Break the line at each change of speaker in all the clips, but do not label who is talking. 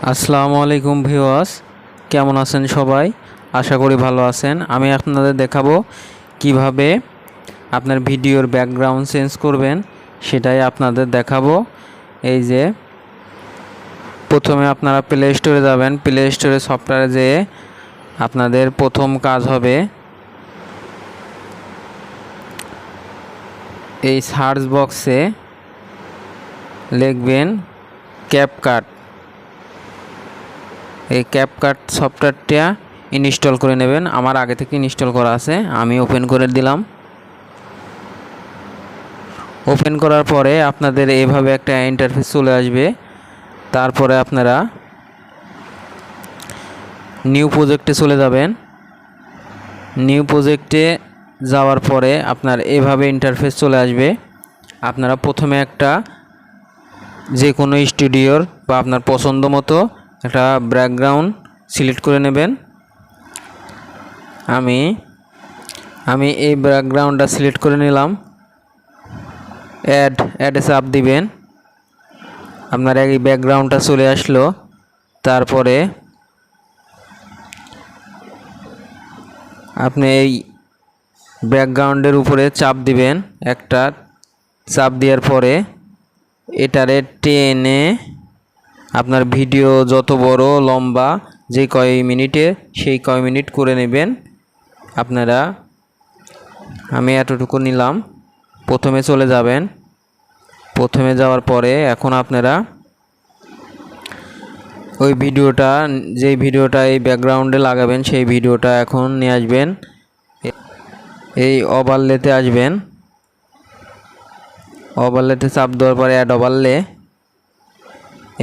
আসসালামু আলাইকুম ভিউয়ার্স, কেমন আছেন সবাই? আশা করি ভালো আছেন। আমি আপনাদের দেখাবো কিভাবে আপনার ভিডিওর ব্যাকগ্রাউন্ড চেঞ্জ করবেন, সেটাই আপনাদের দেখাবো। এই যে প্রথমে আপনারা প্লে স্টোরে যাবেন। প্লে স্টোরে সফটওয়্যারে যেয়ে আপনাদের প্রথম কাজ হবে এই সার্চ বক্সে লিখবেন ক্যাপকাট। এই ক্যাপকাট সফটওয়্যারটা ইনস্টল করে নেবেন। আমার আগে থেকে ইনস্টল করা আছে, আমি ওপেন করে দিলাম। ওপেন করার পরে আপনাদের এইভাবে একটা ইন্টারফেস চলে আসবে। তারপরে আপনারা নিউ প্রজেক্টে চলে যাবেন। নিউ প্রজেক্টে যাওয়ার পরে আপনার এইভাবে ইন্টারফেস চলে আসবে। আপনারা প্রথমে একটা যে কোনো স্টুডিওর বা আপনার পছন্দ মতো একটা ব্যাকগ্রাউন্ড সিলেক্ট করে নেবেন। আমি এই ব্যাকগ্রাউন্ডটা সিলেক্ট করে নিলাম। অ্যাডে চাপ দিবেন। আপনার এই ব্যাকগ্রাউন্ডটা চলে আসলো। তারপরে আপনি এই ব্যাকগ্রাউন্ডের উপরে চাপ দিবেন। একটা চাপ দেওয়ার পরে এটারে টেনে আপনার ভিডিও যত বড় লম্বা যে কয় মিনিটে সেই কয় মিনিট করে নেবেন আপনারা। আমি এতটুকু নিলাম। প্রথমে চলে যাবেন। প্রথমে যাওয়ার পরে এখন আপনারা ওই ভিডিওটা, যেই ভিডিওটা এই ব্যাকগ্রাউন্ডে লাগাবেন সেই ভিডিওটা এখন নিয়ে আসবেন। এই ওভারলেতে আসবেন। ওভারলেতে চাপ দেওয়ার পরে অ্যাড ওভারলে,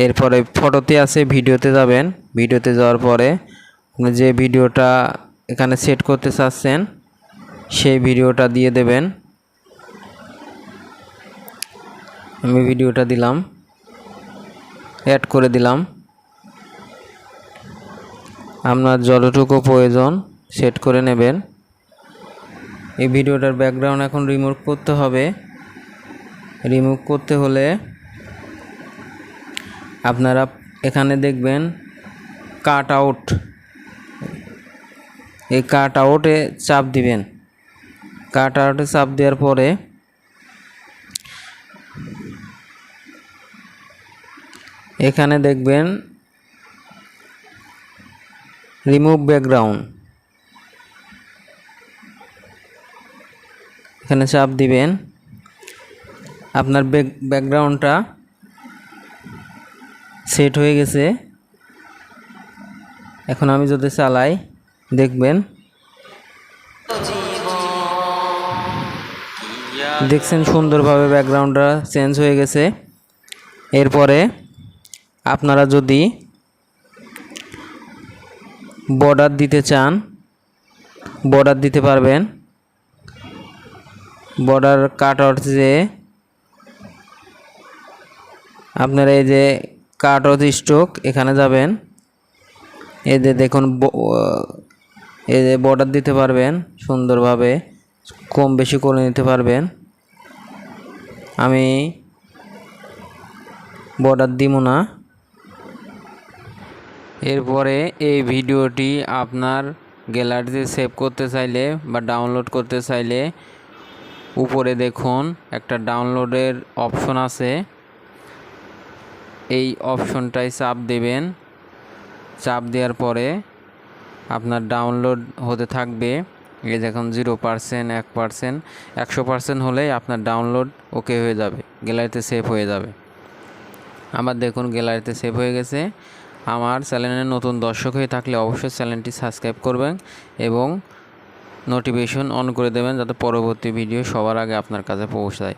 এরপরে ফটোতে আছে ভিডিওতে যাবেন। ভিডিওতে যাওয়ার পরে আপনি যে ভিডিওটা এখানে সেট করতে চাচ্ছেন সেই ভিডিওটা দিয়ে দেবেন। আমি ভিডিওটা দিলাম, অ্যাড করে দিলাম। আপনার যতটুকু প্রয়োজন সেট করে নেবেন। এই ভিডিওটার ব্যাকগ্রাউন্ড এখন রিমুভ করতে হবে। রিমুভ করতে হলে আপনারা এখানে দেখবেন কাট আউট। এই কাট আউটে চাপ দিবেন। কাট আউটে চাপ দেওয়ার পরে এখানে দেখবেন রিমুভ ব্যাকগ্রাউন্ড, এখানে চাপ দিবেন। আপনার ব্যাকগ্রাউন্ডটা সেট হয়ে গেছে। এখন আমি যদি চালাই দেখবেন, দেখছেন সুন্দরভাবে ব্যাকগ্রাউন্ডটা চেঞ্জ হয়ে গেছে। এরপরে আপনারা যদি বর্ডার দিতে চান বর্ডার দিতে পারবেন। বর্ডার কাট আউট যে আপনারা এই যে কাট আউট স্ট্রোক এখানে যাবেন। এই যে দেখুন এই যে বর্ডার দিতে পারবেন, সুন্দরভাবে কম বেশি করে নিতে পারবেন। আমি বর্ডার দিব না। এরপরে এই ভিডিওটি আপনার গ্যালারিতে সেভ করতে চাইলে বা ডাউনলোড করতে চাইলে উপরে দেখুন একটা ডাউনলোডের অপশন আছে। এই অপশনটায় চাপ দেবেন। চাপ দেওয়ার পরে আপনার ডাউনলোড হতে থাকবে। এই দেখুন 0%, 1%, 100% হলেই আপনার ডাউনলোড ওকে হয়ে যাবে, গ্যালারিতে সেভ হয়ে যাবে। আমার দেখুন গ্যালারিতে সেভ হয়ে গেছে। আমার চ্যানেলে নতুন দর্শক হয়ে থাকলে অবশ্যই চ্যানেলটি সাবস্ক্রাইব করবেন এবং নোটিফিকেশন অন করে দেবেন, যাতে পরবর্তী ভিডিও সবার আগে আপনার কাছে পৌঁছায়।